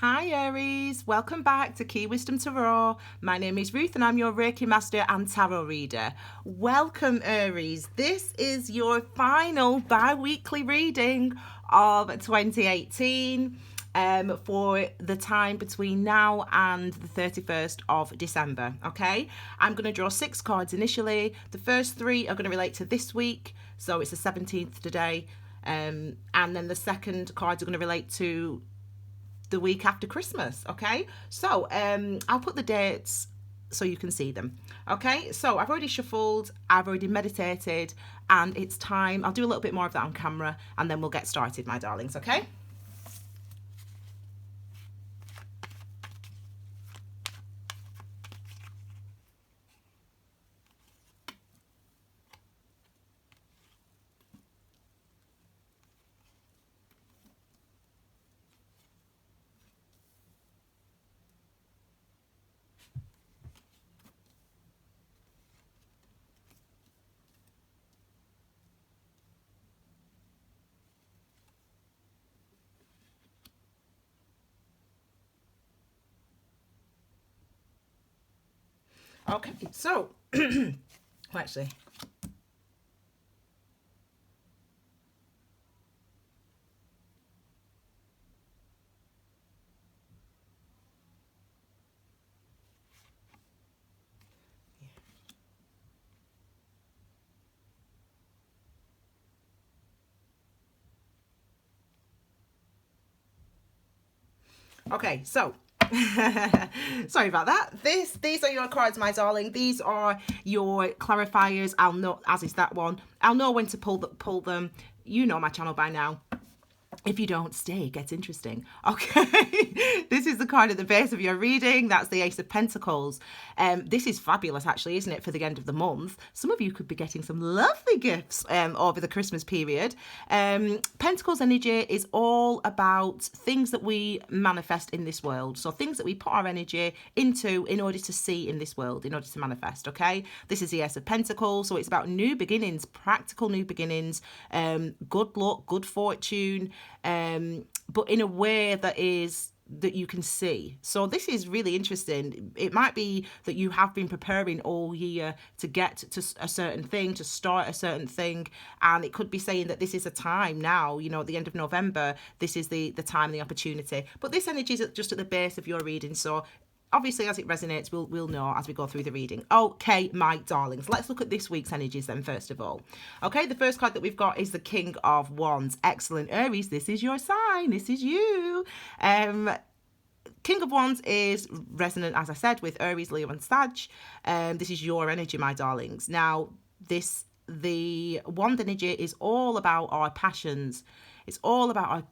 Hi Aries, welcome back to Key Wisdom Tarot. My name is Ruth and I'm your Reiki Master and Tarot Reader. Welcome Aries, this is your final bi-weekly reading of 2018 for the time between now and the 31st of December, okay? I'm going to draw 6 cards initially. The first 3 are going to relate to this week, so it's the 17th today, and then the second cards are going to relate to the week after Christmas, okay? So I'll put the dates so you can see them, okay? So I've already shuffled, I've already meditated, and it's time. I'll do a little bit more of that on camera and then we'll get started, my darlings, okay? Okay, so, well, actually, okay, so sorry about that. These are your cards, my darling. These are your clarifiers. I'll know, as is that one. I'll know when to pull them. You know my channel by now. If you don't, stay, it gets interesting. Okay, this is the card at the base of your reading. That's the Ace of Pentacles. This is fabulous, actually, isn't it, for the end of the month? Some of you could be getting some lovely gifts over the Christmas period. Pentacles energy is all about things that we manifest in this world. So things that we put our energy into in order to see in this world, in order to manifest, okay? This is the Ace of Pentacles, so it's about new beginnings, practical new beginnings, good luck, good fortune, but in a way that you can see. So this is really interesting. It might be that you have been preparing all year to get to a certain thing, to start a certain thing, and it could be saying that this is a time now, you know, at the end of November, this is the time, the opportunity. But this energy is just at the base of your reading, so obviously, as it resonates, we'll know as we go through the reading. Okay, my darlings, let's look at this week's energies then, first of all. Okay, the first card that we've got is the King of Wands. Excellent, Aries, this is your sign. This is you. King of Wands is resonant, as I said, with Aries, Leo, and Sag. This is your energy, my darlings. Now, the Wand energy is all about our passions. It's all about our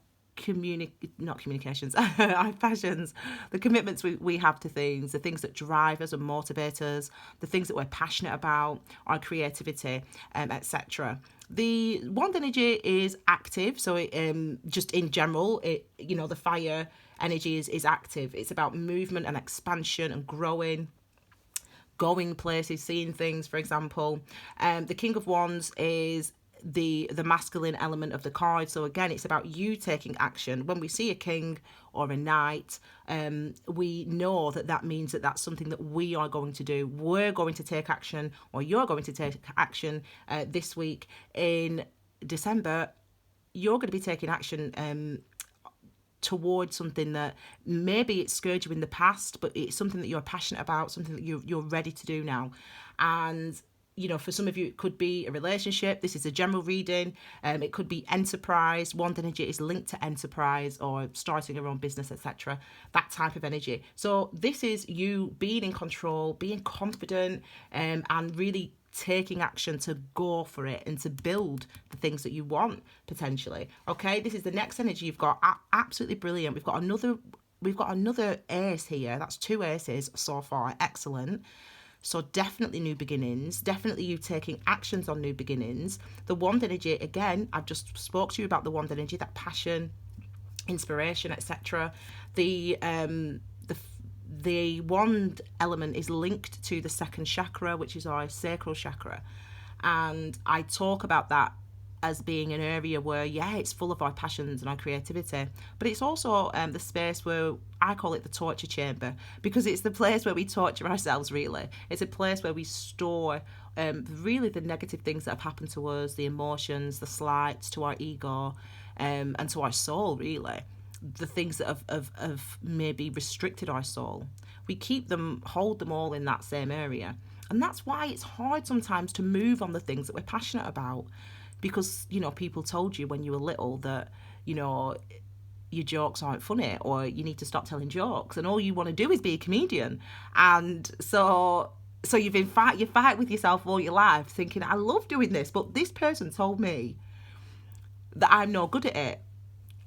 not communications, our passions, the commitments we have to things, the things that drive us and motivate us, the things that we're passionate about, our creativity, etc. The Wand energy is active, so it, just in general, the fire energy is active. It's about movement and expansion and growing, going places, seeing things, for example. The King of Wands is the masculine element of the card. So again, it's about you taking action. When we see a king or a knight, we know that means that that's something that we are going to do. We're going to take action, or you're going to take action this week in December. You're going to be taking action towards something that maybe it scared you in the past, but it's something that you're passionate about, something that you're ready to do now. And for some of you, it could be a relationship. This is a general reading. It could be enterprise. Wand energy is linked to enterprise or starting your own business, etc. That type of energy. So this is you being in control, being confident, and really taking action to go for it and to build the things that you want, potentially. Okay, this is the next energy you've got. Absolutely brilliant. We've got another ace here. That's 2 aces so far. Excellent. So definitely new beginnings, definitely you taking actions on new beginnings. The Wand energy, again, I've just spoke to you about the Wand energy, that passion, inspiration, etc. The Wand element is linked to the second chakra, which is our sacral chakra. And I talk about that as being an area where, yeah, it's full of our passions and our creativity, but it's also the space where I call it the torture chamber, because it's the place where we torture ourselves, really. It's a place where we store really the negative things that have happened to us, the emotions, the slights to our ego, and to our soul, really. The things that have maybe restricted our soul. We keep them, hold them all in that same area. And that's why it's hard sometimes to move on the things that we're passionate about. Because, you know, people told you when you were little that, you know, your jokes aren't funny, or you need to stop telling jokes, and all you want to do is be a comedian. And so you fight with yourself all your life thinking, I love doing this, but this person told me that I'm no good at it.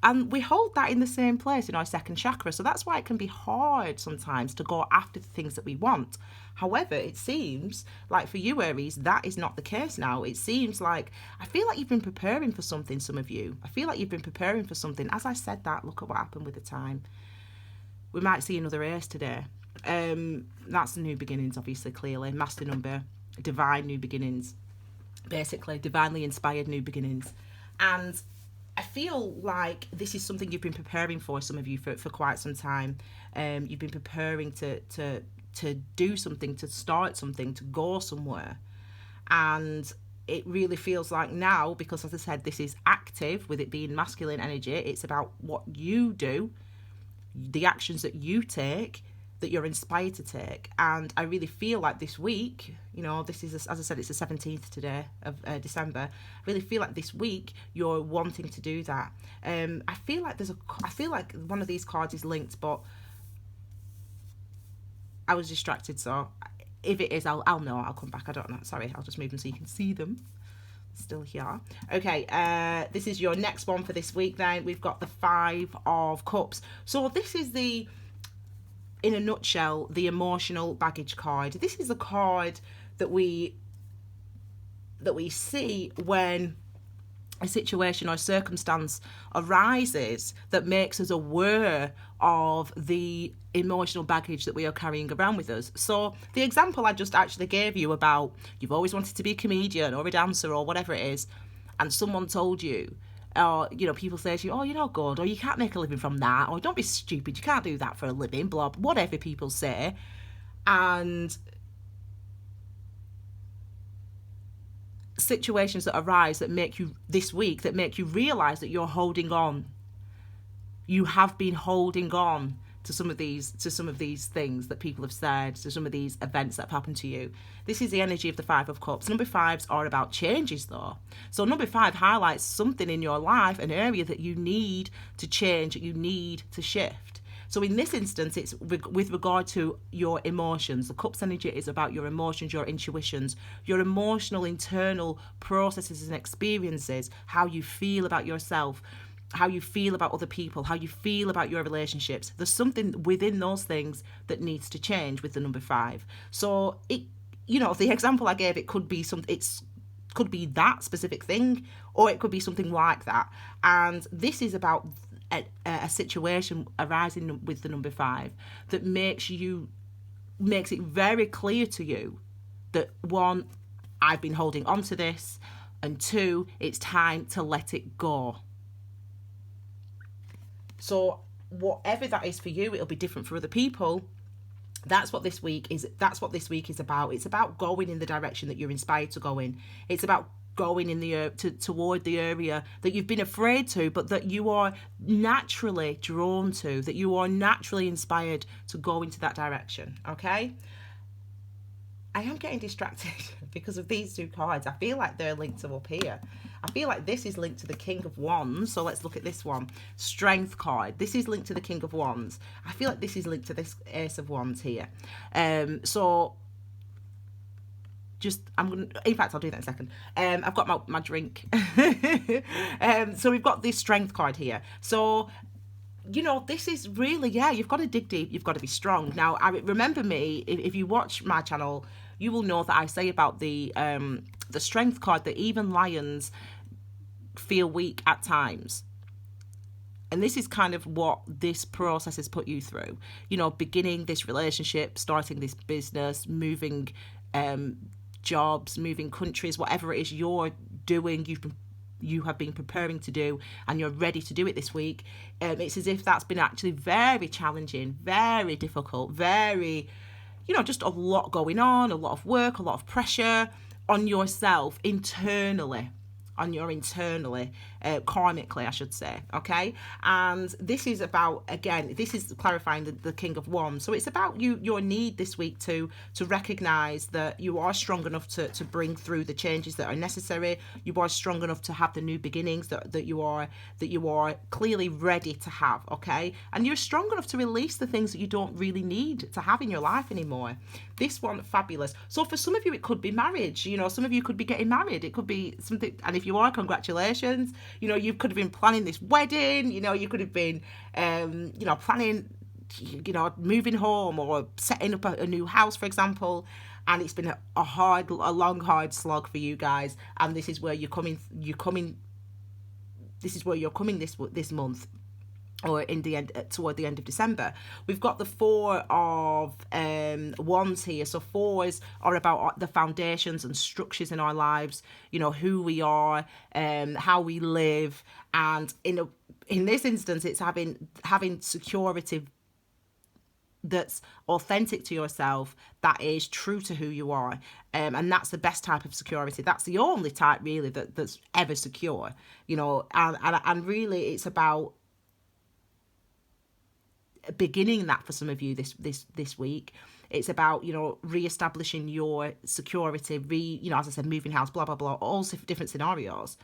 And we hold that in the same place in our second chakra. So that's why it can be hard sometimes to go after the things that we want. However, it seems like for you, Aries, that is not the case now. It seems like, I feel like you've been preparing for something, some of you. I feel like you've been preparing for something. As I said that, look at what happened with the time. We might see another Ace today. That's the new beginnings, obviously, clearly. Master number, divine new beginnings. Basically, divinely inspired new beginnings. And I feel like this is something you've been preparing for, some of you, for quite some time. You've been preparing to do something, to start something, to go somewhere. And it really feels like now, because as I said, this is active, with it being masculine energy, it's about what you do, the actions that you take, that you're inspired to take. And I really feel like this week, you know, this is, as I said, it's the 17th today of December. I really feel like this week you're wanting to do that. I feel like one of these cards is linked, but I was distracted, so if it is, I'll know. I'll come back. I don't know. Sorry, I'll just move them so you can see them. Still here. Okay, this is your next one for this week. Then we've got the 5 of Cups. So this is in a nutshell, the emotional baggage card. This is a card that we see when a situation or circumstance arises that makes us aware of the emotional baggage that we are carrying around with us. So the example I just actually gave you about, you've always wanted to be a comedian or a dancer or whatever it is, and someone told you, or, you know, people say to you, oh, you're not good, or you can't make a living from that, or don't be stupid, you can't do that for a living, blah, whatever people say. And situations that arise that make you, this week, that make you realize that you're holding on. You have been holding on to some of these things that people have said, to some of these events that have happened to you. This is the energy of the 5 of Cups. Number 5s are about changes, though. So number 5 highlights something in your life, an area that you need to change, that you need to shift. So in this instance, it's with regard to your emotions. The Cups energy is about your emotions, your intuitions, your emotional internal processes and experiences, how you feel about yourself, how you feel about other people, how you feel about your relationships. There's something within those things that needs to change with the number 5. So it, you know, the example I gave, it could be could be that specific thing, or it could be something like that. And this is about a situation arising with the number 5 that makes it very clear to you that, 1, I've been holding on to this, and 2, it's time to let it go. So whatever that is for you, it'll be different for other people. That's what this week is about. It's about going in the direction that you're inspired to go in. It's about going in toward the area that you've been afraid to, but that you are naturally drawn to, that you are naturally inspired to go into that direction. Okay? I am getting distracted because of these 2 cards. I feel like they're linked to up here. I feel like this is linked to the King of Wands. So let's look at this one. Strength card. This is linked to the King of Wands. I feel like this is linked to this Ace of Wands here. So in fact, I'll do that in a second. I've got my drink. So we've got this Strength card here. So, you know, this is really, you've got to dig deep. You've got to be strong. Now, remember me, if you watch my channel, you will know that I say about the Strength card that even lions feel weak at times. And this is kind of what this process has put you through. You know, beginning this relationship, starting this business, moving jobs, moving countries, whatever it is you're doing, you've been you have been preparing to do, and you're ready to do it this week. It's as if that's been actually very challenging, very difficult, very, just a lot going on, a lot of work, a lot of pressure on yourself internally, karmically, I should say, okay? And this is about, again, this is clarifying the King of Wands. So it's about your need this week to recognize that you are strong enough to bring through the changes that are necessary. You are strong enough to have the new beginnings that you are clearly ready to have, okay? And you're strong enough to release the things that you don't really need to have in your life anymore. This one, fabulous. So for some of you, it could be marriage. Some of you could be getting married. It could be something, and if you are, congratulations. You could have been planning this wedding. You could have been, planning, moving home or setting up a new house, for example. And it's been a long, hard slog for you guys. And this is where you're coming. This is where you're coming this month, or in the end, toward the end of December. We've got the Four of Wands here. So fours are about the foundations and structures in our lives, who we are, how we live. And in this instance, it's having security that's authentic to yourself, that is true to who you are, and that's the best type of security. That's the only type really that's ever secure, and really it's about beginning that for some of you this week. It's about re-establishing your security, as I said, moving house, blah blah blah, all different scenarios.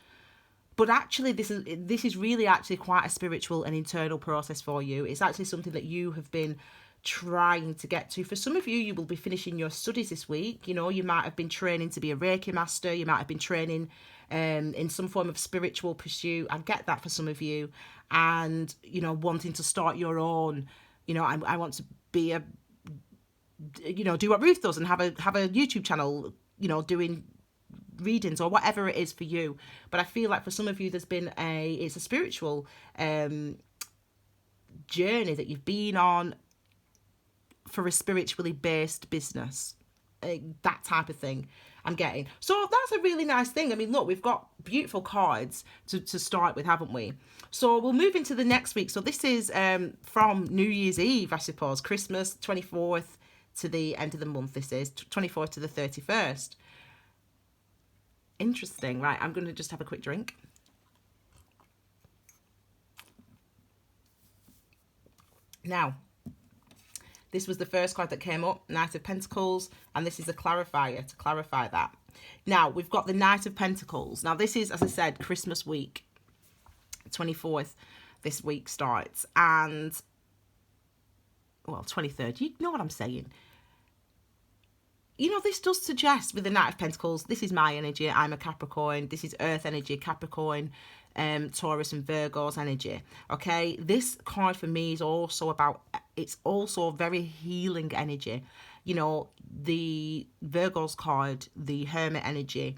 But actually this is really actually quite a spiritual and internal process for you. It's actually something that you have been trying to get to. For some of you, you will be finishing your studies this week. You might have been training to be a Reiki master. You might have been training in some form of spiritual pursuit. I get that for some of you. And, wanting to start your own, I want to be do what Ruth does and have a YouTube channel, doing readings or whatever it is for you. But I feel like for some of you, it's a spiritual journey that you've been on for a spiritually based business, that type of thing I'm getting. So that's a really nice thing. I mean, look, we've got beautiful cards to start with, haven't we? So we'll move into the next week. So this is from New Year's Eve, I suppose, Christmas, 24th to the end of the month. This is 24th to the 31st. Interesting. Right, I'm going to just have a quick drink. Now, this was the first card that came up, Knight of Pentacles, and this is a clarifier to clarify that. Now, we've got the Knight of Pentacles. Now, this is, as I said, Christmas week, 24th, this week starts, and, 23rd, you know what I'm saying. This does suggest with the Knight of Pentacles, this is my energy, I'm a Capricorn, this is Earth energy, Capricorn, Taurus and Virgo's energy, okay? This card for me is also it's also very healing energy. The Virgo's card, the Hermit energy,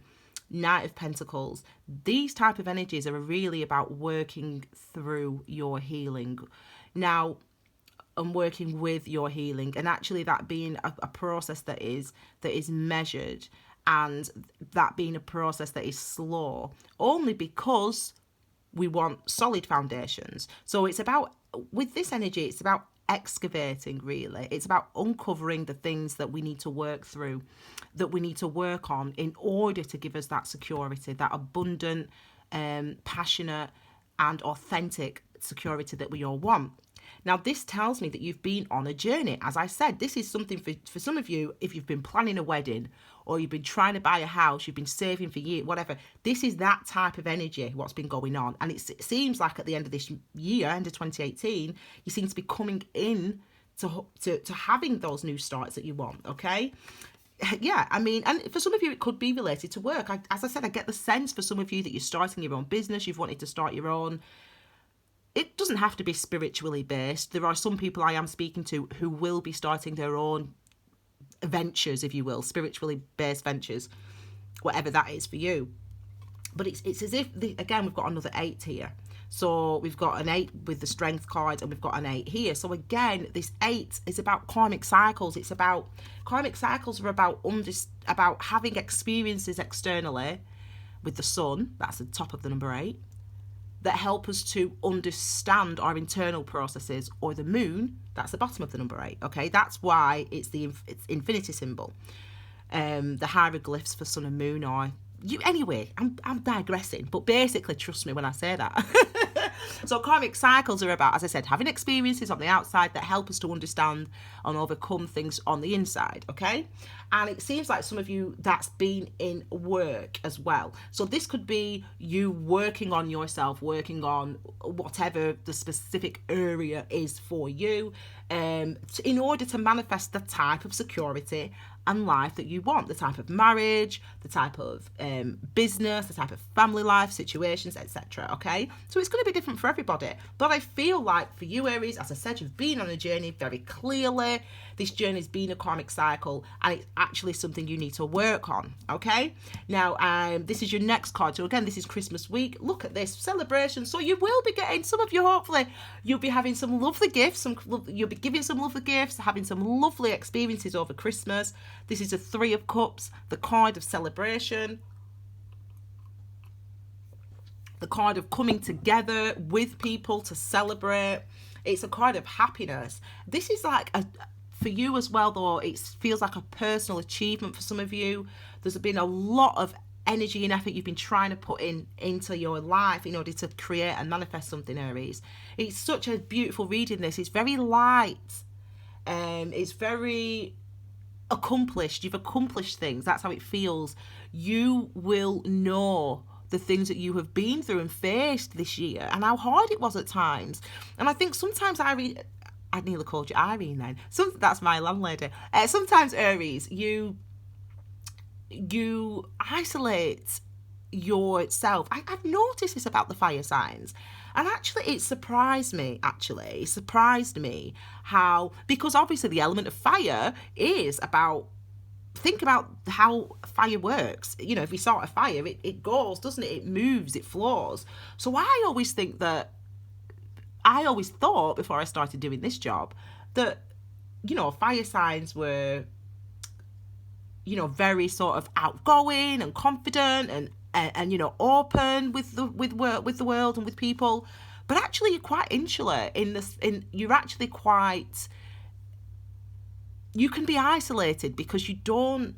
Knight of Pentacles, these type of energies are really about working through your healing. Now, and working with your healing, and actually that being a process that is measured, and that being a process that is slow, only because we want solid foundations. So it's about, with this energy, it's about excavating, really. It's about uncovering the things that we need to work through, that we need to work on in order to give us that security, that abundant, passionate and authentic security that we all want. Now, this tells me that you've been on a journey. As I said, this is something for some of you, if you've been planning a wedding or you've been trying to buy a house, you've been saving for years, whatever. This is that type of energy, what's been going on. And it seems like at the end of this year, end of 2018, you seem to be coming in to having those new starts that you want, okay? Yeah, I mean, and for some of you, it could be related to work. As I said, I get the sense for some of you that you're starting your own business, you've wanted to start your own. It doesn't have to be spiritually based. There are some people I am speaking to who will be starting their own ventures, if you will, spiritually based ventures, whatever that is for you. But it's as if, again, we've got another 8 here. So we've got an 8 with the Strength card, and we've got an 8 here. So again, this 8 is about karmic cycles. It's about, karmic cycles are about having experiences externally, with the sun, that's the top of the number 8, that help us to understand our internal processes, or the moon, that's the bottom of the number 8, okay? That's why it's it's infinity symbol. The hieroglyphs for sun and moon are, anyway, I'm digressing, but basically, trust me when I say that. So karmic cycles are about, as I said, having experiences on the outside that help us to understand and overcome things on the inside, okay? And it seems like some of you, that's been in work as well. So this could be you working on yourself, working on whatever the specific area is for you, in order to manifest the type of security and life that you want, the type of marriage, the type of business, the type of family life, situations, etc. Okay, so it's going to be different for everybody. But I feel like for you, Aries, as I said, you've been on a journey very clearly. This journey's been a karmic cycle, and it's actually something you need to work on. Okay, now this is your next card. So again, this is Christmas week. Look at this celebration. So you will be getting, some of you, hopefully, you'll be having some lovely gifts. You'll be giving some lovely gifts, having some lovely experiences over Christmas. This is a 3 of Cups, the card of celebration, the card of coming together with people to celebrate. It's a card of happiness. This is like for you as well, though, it feels like a personal achievement for some of you. There's been a lot of energy and effort you've been trying to put into your life in order to create and manifest something, Aries. It's such a beautiful reading, this. It's very light. It's very accomplished. You've accomplished things. That's how it feels. You will know the things that you have been through and faced this year, and how hard it was at times. And I think sometimes I nearly called you Irene then. That's my landlady. Sometimes, Aries, you isolate yourself. I've noticed this about the fire signs, and actually it surprised me how, because obviously the element of fire is about, think about how fire works. You know, if you start a fire, it goes, doesn't it? It moves, it flows. So I always thought before I started doing this job that, you know, fire signs were, you know, very sort of outgoing and confident and you know, open with the world and with people. But actually you're quite insular you're actually quite, you can be isolated because you don't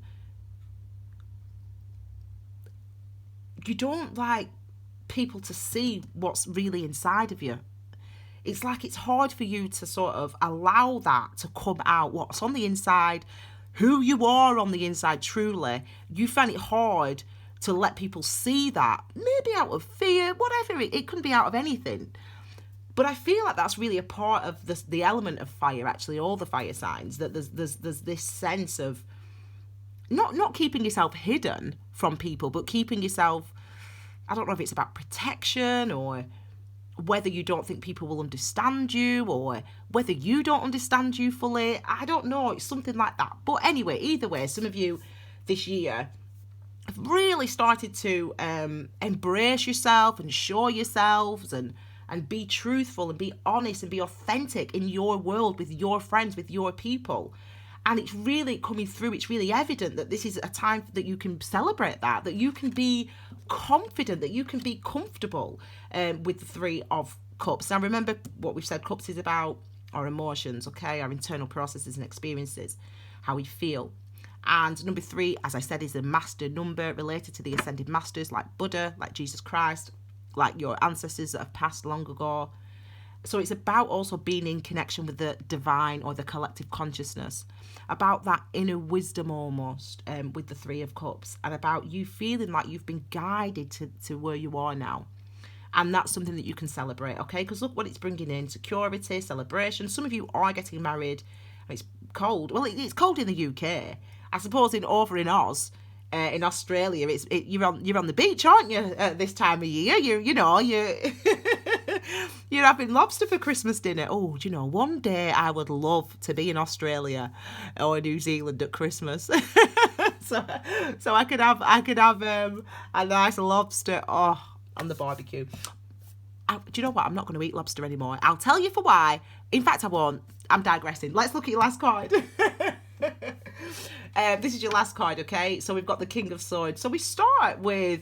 like people to see what's really inside of you. It's like it's hard for you to sort of allow that to come out, what's on the inside, who you are on the inside truly. You find it hard to let people see that, maybe out of fear, whatever. It couldn't be out of anything. But I feel like that's really a part of the element of fire, actually, all the fire signs, that there's this sense of not keeping yourself hidden from people, but keeping yourself, I don't know if it's about protection or whether you don't think people will understand you or whether you don't understand you fully. I don't know. It's something like that. But anyway, either way, some of you this year have really started to embrace yourself and show yourselves and be truthful and be honest and be authentic in your world, with your friends, with your people. And it's really coming through. It's really evident that this is a time that you can celebrate that you can be confident, that you can be comfortable with the 3 of Cups. Now, remember what we've said, Cups is about our emotions, okay, our internal processes and experiences, how we feel. And number 3, as I said, is a master number related to the ascended masters like Buddha, like Jesus Christ, like your ancestors that have passed long ago. So it's about also being in connection with the divine or the collective consciousness, about that inner wisdom almost, with the 3 of Cups, and about you feeling like you've been guided to where you are now. And that's something that you can celebrate, okay? Because look what it's bringing in: security, celebration. Some of you are getting married. It's cold. Well, it's cold in the UK. I suppose over in Oz, in Australia, you're on the beach, aren't you? At this time of year, you're you're having lobster for Christmas dinner. Oh, do you know, one day I would love to be in Australia or New Zealand at Christmas, so I could have a nice lobster on the barbecue. Do you know what? I'm not going to eat lobster anymore. I'll tell you for why. In fact, I won't. I'm digressing. Let's look at your last card. This is your last card, okay? So we've got the King of Swords. So we start with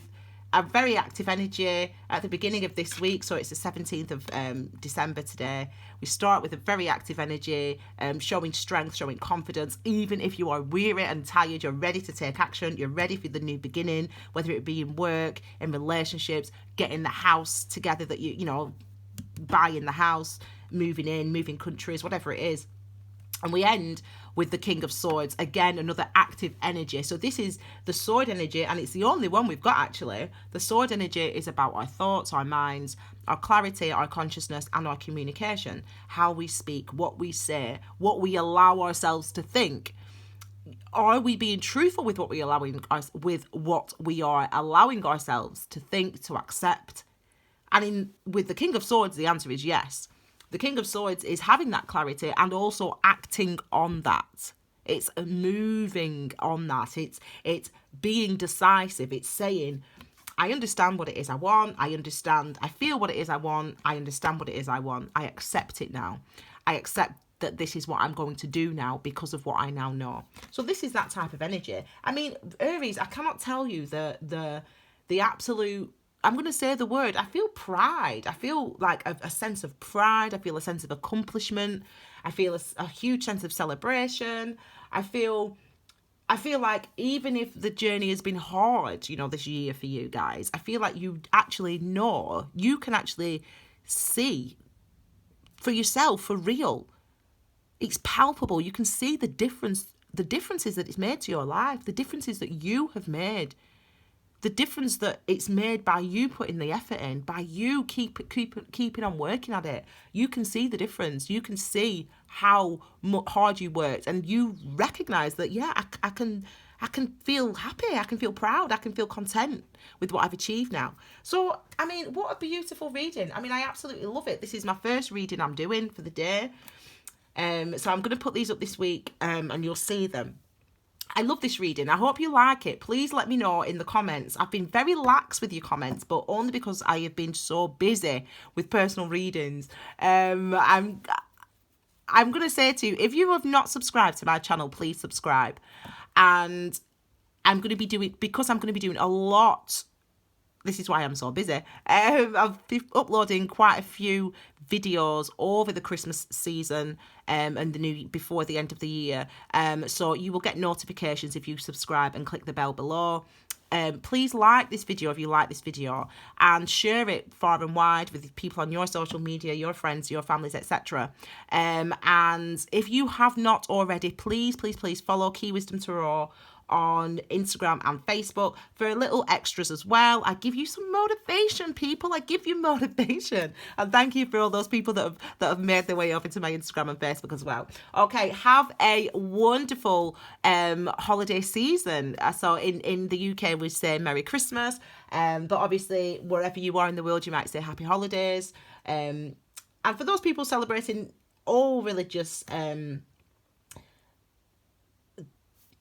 a very active energy at the beginning of this week. So it's the 17th of December today. We start with a very active energy, showing strength, showing confidence. Even if you are weary and tired, you're ready to take action. You're ready for the new beginning, whether it be in work, in relationships, getting the house together that you know, buying the house, moving in, moving countries, whatever it is. And we end with the King of Swords. Again, another active energy. So this is the sword energy, and it's the only one we've got, actually. The sword energy is about our thoughts, our minds, our clarity, our consciousness, and our communication. How we speak, what we say, what we allow ourselves to think. Are we being truthful with what we are allowing ourselves to think, to accept? And with the King of Swords, the answer is yes. The King of Swords is having that clarity and also acting on that. It's moving on that. It's being decisive. It's saying, I understand what it is I want. I feel what it is I want. I understand what it is I want. I accept it now. I accept that this is what I'm going to do now because of what I now know. So this is that type of energy. I mean, Aries, I cannot tell you the absolute, I'm going to say the word, I feel pride. I feel like a sense of pride. I feel a sense of accomplishment. I feel a huge sense of celebration. I feel like even if the journey has been hard, you know, this year for you guys, I feel like you actually know, you can actually see for yourself, for real. It's palpable. You can see the differences that it's made to your life, the differences that you have made. The difference that it's made by you putting the effort in, by you keeping on working at it. You can see the difference. You can see how hard you worked, and you recognise that, yeah, I can feel happy. I can feel proud. I can feel content with what I've achieved now. So, I mean, what a beautiful reading. I mean, I absolutely love it. This is my first reading I'm doing for the day. So I'm going to put these up this week, and you'll see them. I love this reading. I hope you like it. Please let me know in the comments. I've been very lax with your comments, but only because I have been so busy with personal readings. I'm going to say to you, if you have not subscribed to my channel, please subscribe. And I'm going to be doing a lot. This is why I'm so busy. I've been uploading quite a few videos over the Christmas season and before the end of the year. So you will get notifications if you subscribe and click the bell below. Please like this video if you like this video, and share it far and wide with people on your social media, your friends, your families, etc. And if you have not already, please follow Key Wisdom Tarot on Instagram and Facebook for little extras as well. I give you some motivation, people. I give you motivation. And thank you for all those people that have made their way over to my Instagram and Facebook as well. Okay, have a wonderful holiday season. So in the UK we say Merry Christmas, but obviously wherever you are in the world you might say Happy Holidays. And for those people celebrating all religious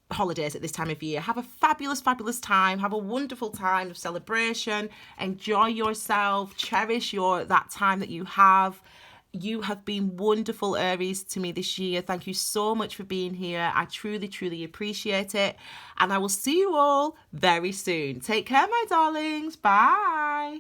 holidays at this time of year, have a fabulous time. Have a wonderful time of celebration. Enjoy yourself. Cherish that time that you have. You have been wonderful, Aries, to me this year. Thank you so much for being here. I truly appreciate it. And I will see you all very soon. Take care, my darlings. Bye.